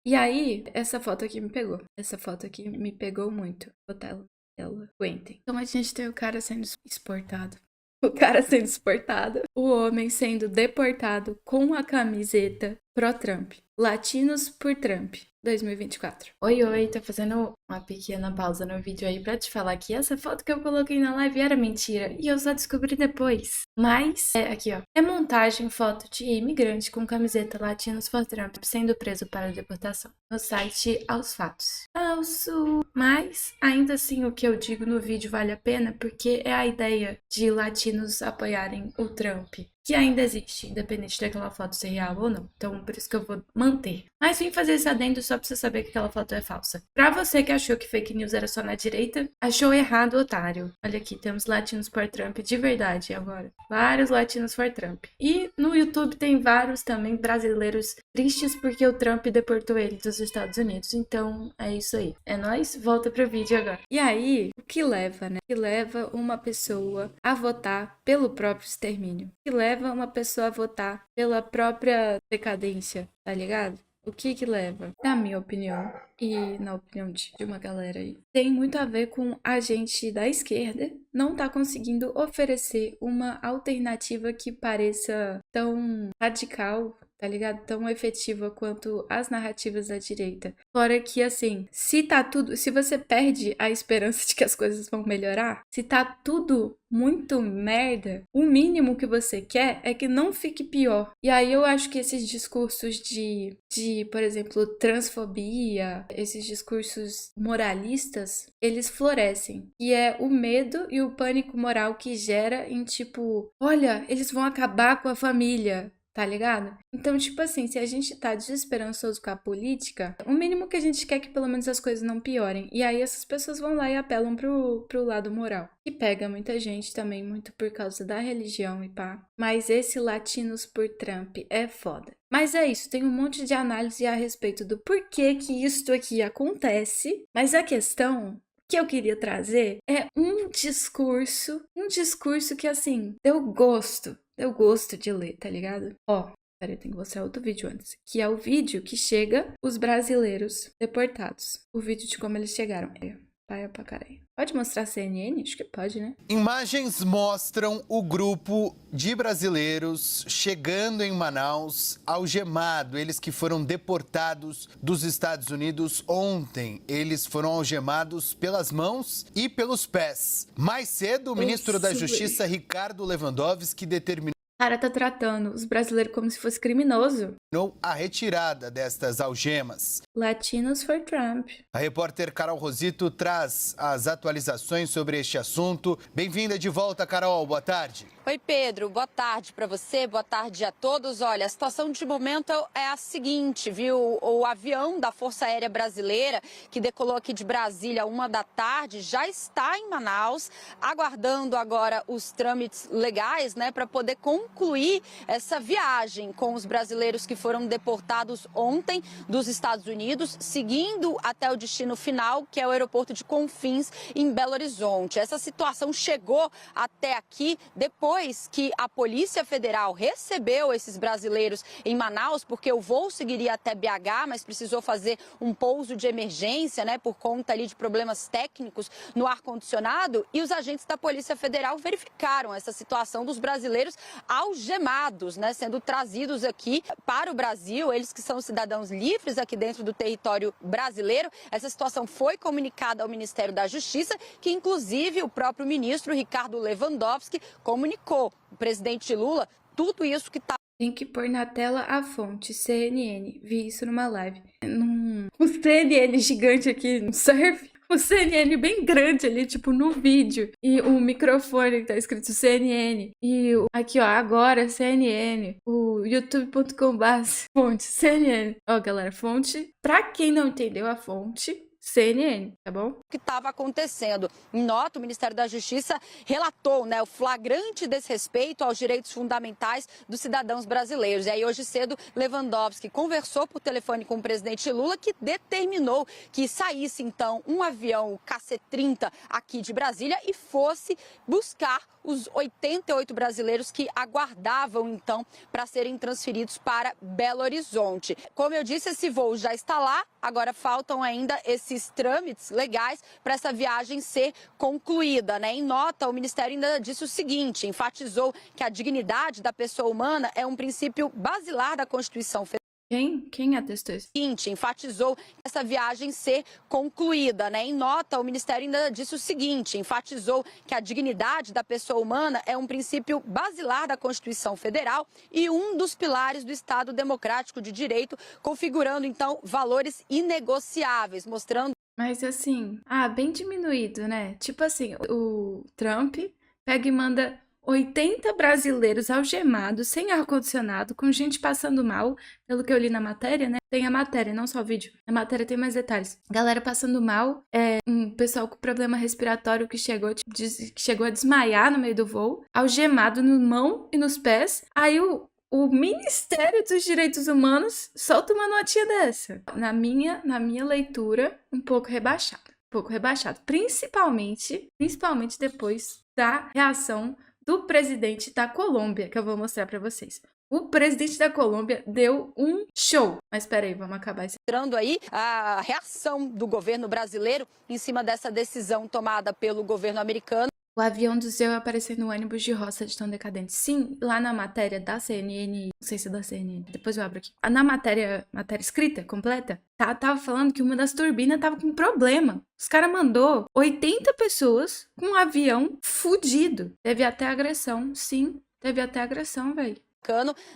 E aí, essa foto aqui me pegou. Essa foto aqui me pegou muito. Botela, ela, aguentem. Então a gente tem o cara sendo exportado. O cara sendo exportado. O homem sendo deportado com a camiseta pró-Trump. Latinos por Trump. 2024. Oi, tô fazendo uma pequena pausa no vídeo aí pra te falar que essa foto que eu coloquei na live era mentira e eu só descobri depois. Mas, aqui ó, é montagem foto de imigrante com camiseta Latinos for Trump sendo preso para deportação. No site Aos Fatos. Falso! Mas, ainda assim, o que eu digo no vídeo vale a pena porque é a ideia de latinos apoiarem o Trump, que ainda existe, independente daquela foto ser real ou não. Então, por isso que eu vou manter. Mas vim fazer esse adendo só pra você saber que aquela foto é falsa. Pra você que achou que fake news era só na direita, achou errado, otário. Olha aqui, temos latinos por Trump de verdade agora. Vários latinos for Trump. E no YouTube tem vários também brasileiros tristes porque o Trump deportou ele dos Estados Unidos. Então, é isso aí. É nóis? Volta pro vídeo agora. E aí, o que leva, né? O que leva uma pessoa a votar pelo próprio extermínio? O que leva uma pessoa a votar pela própria decadência, tá ligado? O que leva? Na minha opinião, e na opinião de uma galera aí, tem muito a ver com a gente da esquerda não tá conseguindo oferecer uma alternativa que pareça tão radical, tá ligado? Tão efetiva quanto as narrativas da direita. Fora que, assim, se você perde a esperança de que as coisas vão melhorar, se tá tudo muito merda, o mínimo que você quer é que não fique pior. E aí eu acho que esses discursos de por exemplo, transfobia, esses discursos moralistas, eles florescem. E é o medo e o pânico moral que gera em tipo, olha, eles vão acabar com a família. Tá ligado? Então, tipo assim, se a gente tá desesperançoso com a política, o mínimo que a gente quer é que pelo menos as coisas não piorem. E aí essas pessoas vão lá e apelam pro lado moral. Que pega muita gente também, muito por causa da religião e pá. Mas esse Latinos por Trump é foda. Mas é isso, tem um monte de análise a respeito do porquê que isto aqui acontece. Mas a questão que eu queria trazer é um discurso que, assim, deu gosto de ler, tá ligado? Ó, peraí, tem que mostrar outro vídeo antes. Que é o vídeo que chega os brasileiros deportados. O vídeo de como eles chegaram. Paia pra caralho. Pode mostrar a CNN? Acho que pode, né? Imagens mostram o grupo de brasileiros chegando em Manaus algemado. Eles que foram deportados dos Estados Unidos ontem. Eles foram algemados pelas mãos e pelos pés. Mais cedo, o ministro da Justiça, Ricardo Lewandowski, determinou O cara tá tratando os brasileiros como se fosse criminoso. a retirada destas algemas. Latinos for Trump. A repórter Carol Rosito traz as atualizações sobre este assunto. Bem-vinda de volta, Carol. Boa tarde. Oi, Pedro. Boa tarde para você, boa tarde a todos. Olha, a situação de momento é a seguinte, viu? O avião da Força Aérea Brasileira, que decolou aqui de Brasília 1h da tarde, já está em Manaus, aguardando agora os trâmites legais, né, para poder concluir essa viagem com os brasileiros que foram deportados ontem dos Estados Unidos, seguindo até o destino final, que é o aeroporto de Confins, em Belo Horizonte. Essa situação chegou até aqui depois que a Polícia Federal recebeu esses brasileiros em Manaus, porque o voo seguiria até BH, mas precisou fazer um pouso de emergência, né, por conta ali de problemas técnicos no ar-condicionado, e os agentes da Polícia Federal verificaram essa situação dos brasileiros algemados, né, sendo trazidos aqui para o Brasil, eles que são cidadãos livres aqui dentro do território brasileiro. Essa situação foi comunicada ao Ministério da Justiça, que inclusive o próprio ministro Ricardo Lewandowski comunicou. O presidente Lula, tudo isso que está... Tem que pôr na tela a fonte, CNN. Vi isso numa live. O CNN gigante aqui não serve. O CNN bem grande ali, tipo, no vídeo. E o microfone que tá escrito CNN. E aqui, ó, agora CNN. O youtube.com/fonte CNN. Ó, galera, fonte. Pra quem não entendeu a fonte, CNN, tá bom? O que estava acontecendo. Em nota, o Ministério da Justiça relatou, né, o flagrante desrespeito aos direitos fundamentais dos cidadãos brasileiros. E aí, hoje cedo, Lewandowski conversou por telefone com o presidente Lula, que determinou que saísse, então, um avião KC-30 aqui de Brasília e fosse buscar os 88 brasileiros que aguardavam, então, para serem transferidos para Belo Horizonte. Como eu disse, esse voo já está lá, agora faltam ainda esses trâmites legais para essa viagem ser concluída, né? Em nota, o Ministério ainda disse o seguinte, enfatizou que a dignidade da pessoa humana é um princípio basilar da Constituição Federal. Quem atestou isso? Enfatizou essa viagem ser concluída, né? Em nota, o Ministério ainda disse o seguinte, enfatizou que a dignidade da pessoa humana é um princípio basilar da Constituição Federal e um dos pilares do Estado Democrático de Direito, configurando, então, valores inegociáveis, mostrando... Mas assim, bem diminuído, né? Tipo assim, o Trump pega e manda 80 brasileiros algemados, sem ar-condicionado, com gente passando mal, pelo que eu li na matéria, né? Tem a matéria, não só o vídeo. Na matéria tem mais detalhes. Galera passando mal, um pessoal com problema respiratório que chegou a desmaiar no meio do voo, algemado na mão e nos pés. Aí o Ministério dos Direitos Humanos solta uma notinha dessa. Na minha leitura, um pouco rebaixado. Principalmente depois da reação do presidente da Colômbia, que eu vou mostrar para vocês. O presidente da Colômbia deu um show. Mas peraí, vamos acabar isso. Mostrando aí a reação do governo brasileiro em cima dessa decisão tomada pelo governo americano. O avião do Zeu apareceu no ônibus de roça de tão decadente. Sim, lá na matéria da CNN, não sei se é da CNN, depois eu abro aqui. Na matéria escrita, completa, tava falando que uma das turbinas tava com problema. Os caras mandou 80 pessoas com um avião fudido. Teve até agressão, sim, teve até agressão, velho.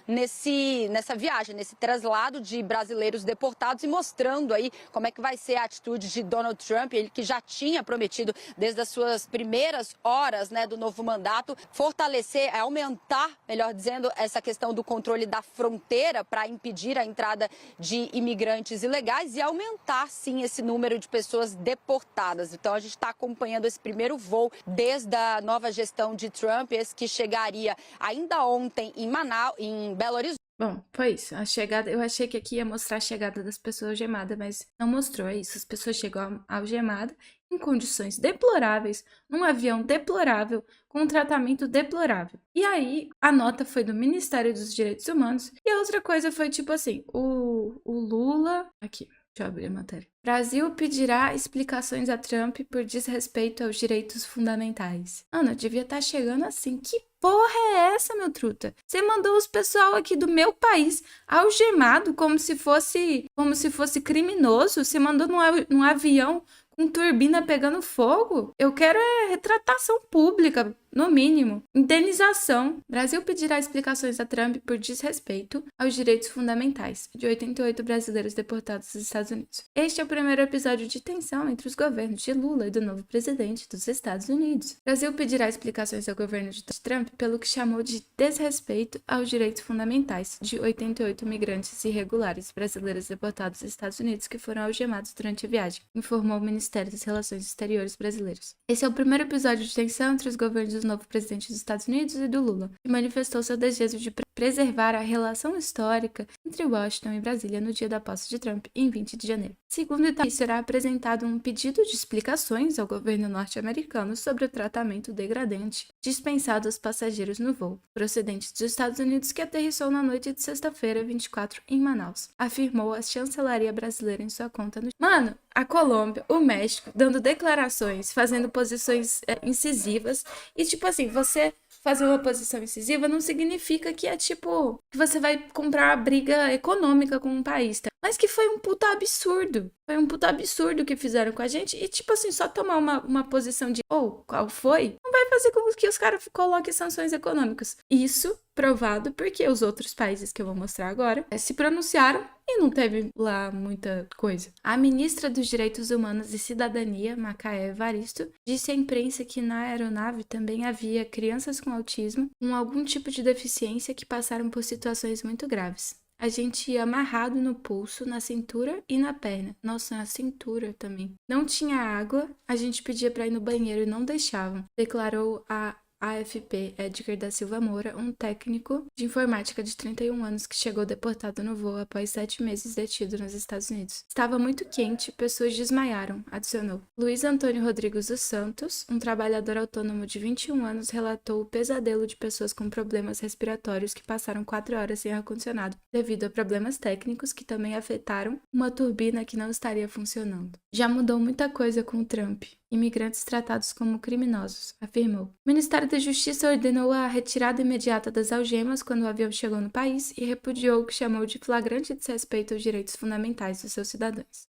Nessa viagem, nesse traslado de brasileiros deportados e mostrando aí como é que vai ser a atitude de Donald Trump, ele que já tinha prometido desde as suas primeiras horas, né, do novo mandato, fortalecer, aumentar, melhor dizendo, essa questão do controle da fronteira para impedir a entrada de imigrantes ilegais e aumentar, sim, esse número de pessoas deportadas. Então a gente está acompanhando esse primeiro voo desde a nova gestão de Trump, esse que chegaria ainda ontem em Manaus, em Belo Horizonte. Bom, foi isso. A chegada, eu achei que aqui ia mostrar a chegada das pessoas algemadas, mas não mostrou, é isso. As pessoas chegam algemadas em condições deploráveis, num avião deplorável, com um tratamento deplorável. E aí, a nota foi do Ministério dos Direitos Humanos, e a outra coisa foi tipo assim, o Lula... Aqui, deixa eu abrir a matéria. Brasil pedirá explicações a Trump por desrespeito aos direitos fundamentais. Ana, devia estar chegando assim. Que porra é essa, meu truta? Você mandou os pessoal aqui do meu país algemado como se fosse criminoso? Você mandou num avião com turbina pegando fogo? Eu quero retratação pública, no mínimo. Indenização. Brasil pedirá explicações a Trump por desrespeito aos direitos fundamentais de 88 brasileiros deportados dos Estados Unidos. Este é o primeiro episódio de tensão entre os governos de Lula e do novo presidente dos Estados Unidos. Brasil pedirá explicações ao governo de Trump pelo que chamou de desrespeito aos direitos fundamentais de 88 migrantes irregulares brasileiros deportados dos Estados Unidos que foram algemados durante a viagem, informou o Ministério das Relações Exteriores brasileiro. Esse é o primeiro episódio de tensão entre os governos do novo presidente dos Estados Unidos e do Lula, que manifestou seu desejo de preservar a relação histórica entre Washington e Brasília no dia da posse de Trump, em 20 de janeiro. Segundo Itaú, será apresentado um pedido de explicações ao governo norte-americano sobre o tratamento degradante dispensado aos passageiros no voo, procedente dos Estados Unidos que aterrissou na noite de sexta-feira, 24, em Manaus, afirmou a chancelaria brasileira em sua conta no... Mano, a Colômbia, o México, dando declarações, fazendo posições incisivas, e tipo assim, você fazer uma posição incisiva não significa que é tipo, que você vai comprar uma briga econômica com um país, tá? Mas que foi um puta absurdo. Foi um puta absurdo que fizeram com a gente. E tipo assim, só tomar uma posição de qual foi, não vai fazer com que os caras coloquem sanções econômicas. Isso provado porque os outros países que eu vou mostrar agora se pronunciaram e não teve lá muita coisa. A ministra dos Direitos Humanos e Cidadania, Macaé Evaristo, disse à imprensa que na aeronave também havia crianças com autismo com algum tipo de deficiência que passaram por situações muito graves. A gente ia amarrado no pulso, na cintura e na perna. Nossa, na cintura também. Não tinha água, a gente pedia pra ir no banheiro e não deixavam, declarou a AFP Edgar da Silva Moura, um técnico de informática de 31 anos que chegou deportado no voo após 7 meses detido nos Estados Unidos. Estava muito quente, pessoas desmaiaram, adicionou. Luiz Antônio Rodrigues dos Santos, um trabalhador autônomo de 21 anos, relatou o pesadelo de pessoas com problemas respiratórios que passaram 4 horas sem ar-condicionado, devido a problemas técnicos que também afetaram uma turbina que não estaria funcionando. Já mudou muita coisa com o Trump. Imigrantes tratados como criminosos, afirmou. O Ministério da Justiça ordenou a retirada imediata das algemas quando o avião chegou no país e repudiou o que chamou de flagrante desrespeito aos direitos fundamentais dos seus cidadãos.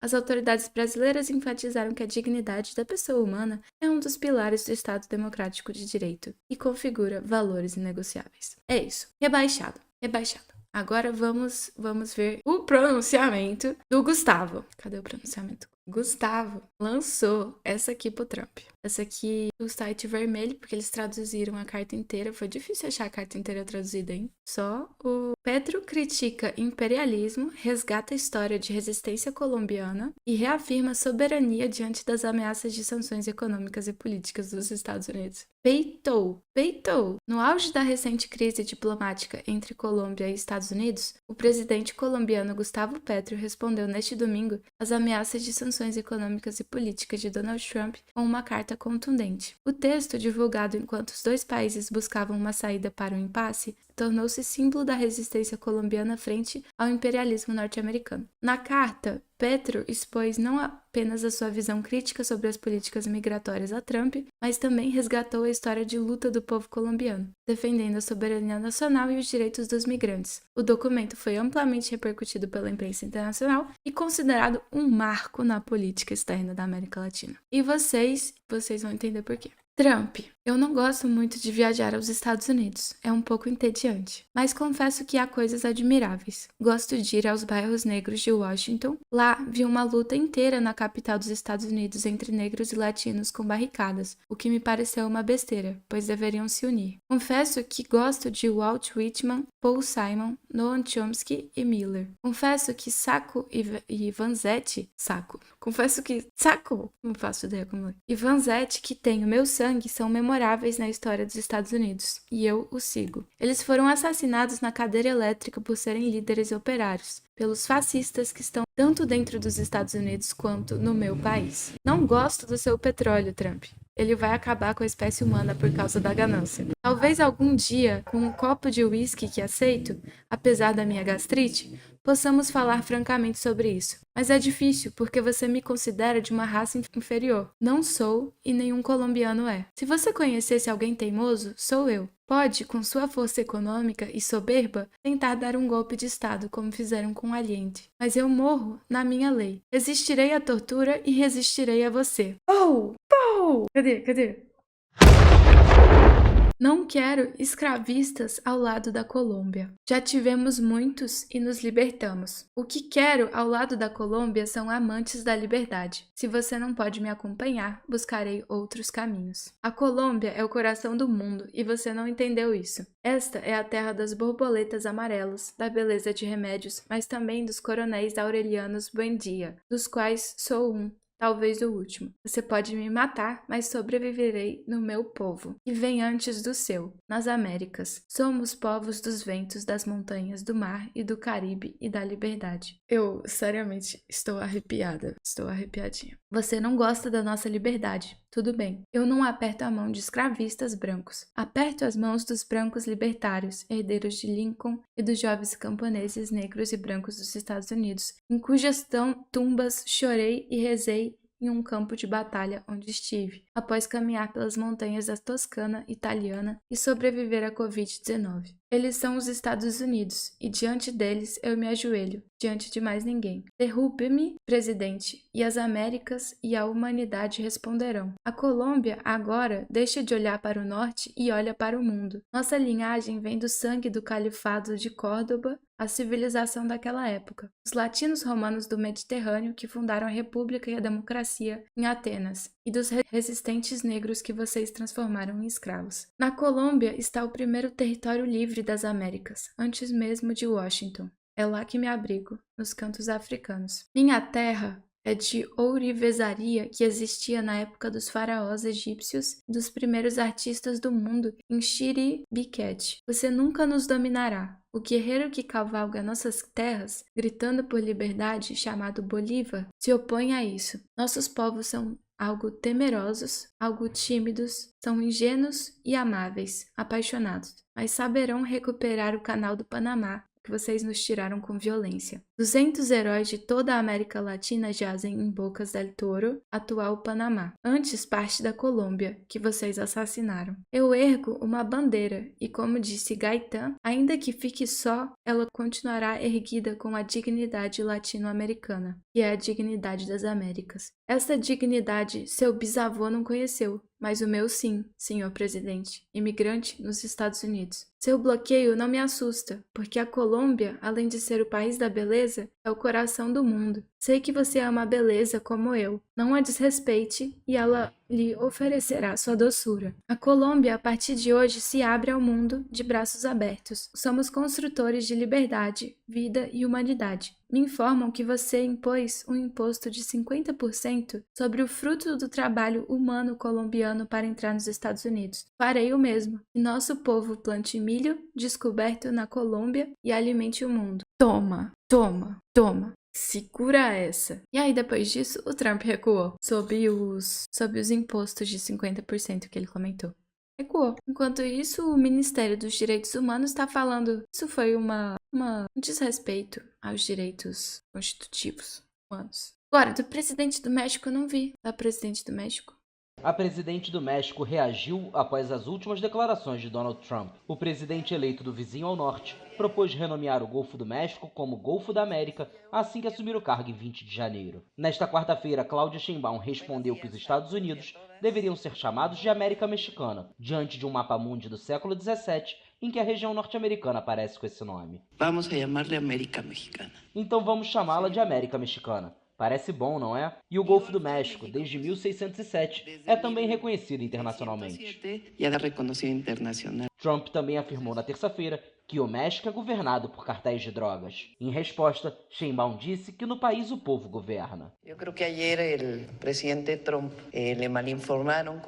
As autoridades brasileiras enfatizaram que a dignidade da pessoa humana é um dos pilares do Estado Democrático de Direito e configura valores inegociáveis. É isso. Rebaixado. Agora vamos ver o pronunciamento do Gustavo. Cadê o pronunciamento? Gustavo lançou essa aqui pro Trump. Essa aqui do site vermelho, porque eles traduziram a carta inteira. Foi difícil achar a carta inteira traduzida, hein? Só o Petro critica imperialismo, resgata a história de resistência colombiana e reafirma soberania diante das ameaças de sanções econômicas e políticas dos Estados Unidos. Peitou. No auge da recente crise diplomática entre Colômbia e Estados Unidos, o presidente colombiano Gustavo Petro respondeu neste domingo às ameaças de sanções econômicas e políticas de Donald Trump com uma carta contundente. O texto, divulgado enquanto os dois países buscavam uma saída para o impasse, tornou-se símbolo da resistência colombiana frente ao imperialismo norte-americano. Na carta, Petro expôs não apenas a sua visão crítica sobre as políticas migratórias a Trump, mas também resgatou a história de luta do povo colombiano, defendendo a soberania nacional e os direitos dos migrantes. O documento foi amplamente repercutido pela imprensa internacional e considerado um marco na política externa da América Latina. E vocês vão entender por quê. Trump. Eu não gosto muito de viajar aos Estados Unidos, é um pouco entediante, mas confesso que há coisas admiráveis. Gosto de ir aos bairros negros de Washington. Lá vi uma luta inteira na capital dos Estados Unidos entre negros e latinos com barricadas, o que me pareceu uma besteira, pois deveriam se unir. Confesso que gosto de Walt Whitman, Paul Simon, Noam Chomsky e Miller. Confesso que e Vanzetti, não faço ideia como é. E Vanzetti, que tem o meu sangue, são memoráveis na história dos Estados Unidos, e eu os sigo. Eles foram assassinados na cadeira elétrica por serem líderes operários, pelos fascistas que estão tanto dentro dos Estados Unidos quanto no meu país. Não gosto do seu petróleo, Trump. Ele vai acabar com a espécie humana por causa da ganância. Talvez algum dia, com um copo de uísque que aceito, apesar da minha gastrite, possamos falar francamente sobre isso. Mas é difícil, porque você me considera de uma raça inferior. Não sou, e nenhum colombiano é. Se você conhecesse alguém teimoso, sou eu. Pode, com sua força econômica e soberba, tentar dar um golpe de Estado, como fizeram com Allende. Mas eu morro na minha lei. Resistirei à tortura e resistirei a você. Oh! Cadê? Não quero escravistas ao lado da Colômbia. Já tivemos muitos e nos libertamos. O que quero ao lado da Colômbia são amantes da liberdade. Se você não pode me acompanhar, buscarei outros caminhos. A Colômbia é o coração do mundo e você não entendeu isso. Esta é a terra das borboletas amarelas, da beleza de remédios, mas também dos coronéis Aurelianos Buendia, dos quais sou um. Talvez o último. Você pode me matar, mas sobreviverei no meu povo, que vem antes do seu, nas Américas. Somos povos dos ventos, das montanhas, do mar e do Caribe e da liberdade. Eu, seriamente, estou arrepiada. Estou arrepiadinha. Você não gosta da nossa liberdade. Tudo bem. Eu não aperto a mão de escravistas brancos. Aperto as mãos dos brancos libertários, herdeiros de Lincoln e dos jovens camponeses negros e brancos dos Estados Unidos, em cujas tumbas chorei e rezei em um campo de batalha onde estive, após caminhar pelas montanhas da Toscana italiana e sobreviver à Covid-19. Eles são os Estados Unidos, e diante deles eu me ajoelho, diante de mais ninguém. Derrube-me, presidente, e as Américas e a humanidade responderão. A Colômbia, agora, deixa de olhar para o norte e olha para o mundo. Nossa linhagem vem do sangue do califado de Córdoba, a civilização daquela época. Os latinos romanos do Mediterrâneo que fundaram a República e a democracia em Atenas, e dos resistentes negros que vocês transformaram em escravos. Na Colômbia está o primeiro território livre das Américas, antes mesmo de Washington. É lá que me abrigo, nos cantos africanos. Minha terra é de ourivesaria que existia na época dos faraós egípcios e dos primeiros artistas do mundo em Shiri-Biquete. Você nunca nos dominará. O guerreiro que cavalga nossas terras, gritando por liberdade, chamado Bolívar, se opõe a isso. Nossos povos são algo temerosos, algo tímidos, são ingênuos e amáveis, apaixonados, mas saberão recuperar o canal do Panamá, que vocês nos tiraram com violência. 200 heróis de toda a América Latina jazem em Bocas del Toro, atual Panamá, antes parte da Colômbia, que vocês assassinaram. Eu ergo uma bandeira e, como disse Gaitán, ainda que fique só, ela continuará erguida com a dignidade latino-americana, que é a dignidade das Américas. Essa dignidade seu bisavô não conheceu, mas o meu sim, senhor presidente, imigrante nos Estados Unidos. Seu bloqueio não me assusta, porque a Colômbia, além de ser o país da beleza, é o coração do mundo. Sei que você ama a beleza como eu. Não a desrespeite e ela lhe oferecerá sua doçura. A Colômbia, a partir de hoje, se abre ao mundo de braços abertos. Somos construtores de liberdade, vida e humanidade. Me informam que você impôs um imposto de 50% sobre o fruto do trabalho humano colombiano para entrar nos Estados Unidos. Farei o mesmo. Que nosso povo plante milho, descoberto na Colômbia, e alimente o mundo. Toma, toma, toma. Segura essa. E aí, depois disso, o Trump recuou sobre os impostos de 50% que ele comentou. Recuou. Enquanto isso, o Ministério dos Direitos Humanos está falando isso foi um desrespeito aos direitos constitutivos humanos. Agora, do presidente do México eu não vi. Da presidente do México. A presidente do México reagiu após as últimas declarações de Donald Trump. O presidente eleito do vizinho ao norte propôs renomear o Golfo do México como Golfo da América assim que assumir o cargo em 20 de janeiro. Nesta quarta-feira, Claudia Sheinbaum respondeu que os Estados Unidos deveriam ser chamados de América Mexicana, diante de um mapa-mundi do século XVII em que a região norte-americana aparece com esse nome. Vamos a llamarle América Mexicana. Então vamos chamá-la de América Mexicana. Parece bom, não é? E o Golfo do México, desde 1607, é também reconhecido internacionalmente. Trump também afirmou na terça-feira que o México é governado por cartéis de drogas. Em resposta, Sheinbaum disse que no país o povo governa.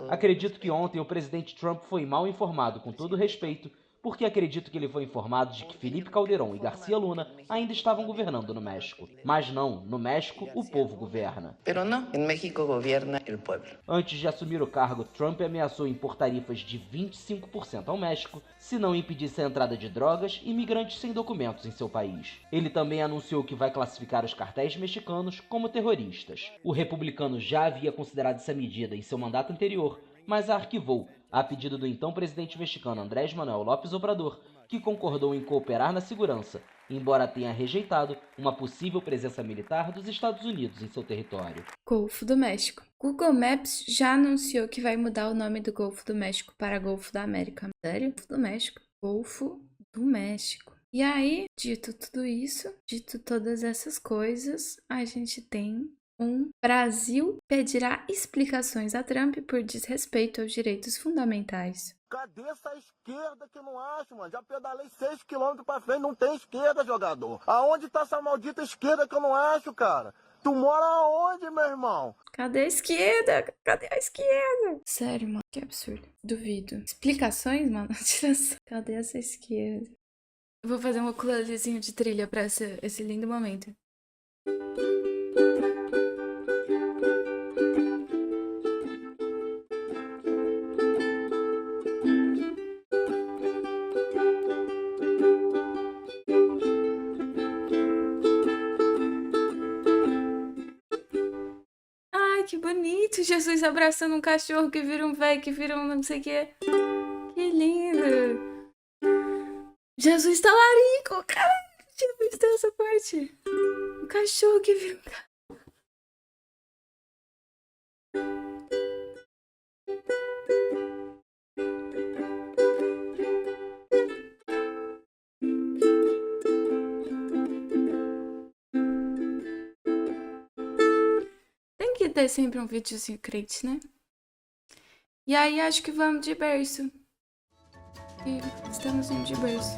Acredito que ontem o presidente Trump foi mal informado, com todo respeito, porque acredito que ele foi informado de que Felipe Calderón e Garcia Luna ainda estavam governando no México. Mas não, no México o povo governa. Pero no, en México gobierna el pueblo. Antes de assumir o cargo, Trump ameaçou impor tarifas de 25% ao México se não impedisse a entrada de drogas e imigrantes sem documentos em seu país. Ele também anunciou que vai classificar os cartéis mexicanos como terroristas. O republicano já havia considerado essa medida em seu mandato anterior, mas a arquivou, a pedido do então presidente mexicano Andrés Manuel López Obrador, que concordou em cooperar na segurança, embora tenha rejeitado uma possível presença militar dos Estados Unidos em seu território. Golfo do México. Google Maps já anunciou que vai mudar o nome do Golfo do México para Golfo da América. Sério? Golfo do México. Golfo do México. E aí, dito tudo isso, dito todas essas coisas, a gente tem Brasil pedirá explicações a Trump por desrespeito aos direitos fundamentais. Cadê essa esquerda que eu não acho, mano? Já pedalei 6 km pra frente, não tem esquerda, jogador. Aonde tá essa maldita esquerda que eu não acho, cara? Tu mora aonde, meu irmão? Cadê a esquerda? Cadê a esquerda? Sério, mano, que absurdo. Duvido. Explicações, mano? Cadê essa esquerda? Eu vou fazer um ukulelézinho de trilha pra esse lindo momento. Que bonito, Jesus abraçando um cachorro que vira um velho, que vira um não sei o que. Que lindo. Jesus talarico, caralho, não tinha visto essa parte. Um cachorro que vira um cara. Ter sempre um videozinho crente, né? E aí acho que vamos de berço. E estamos indo de berço.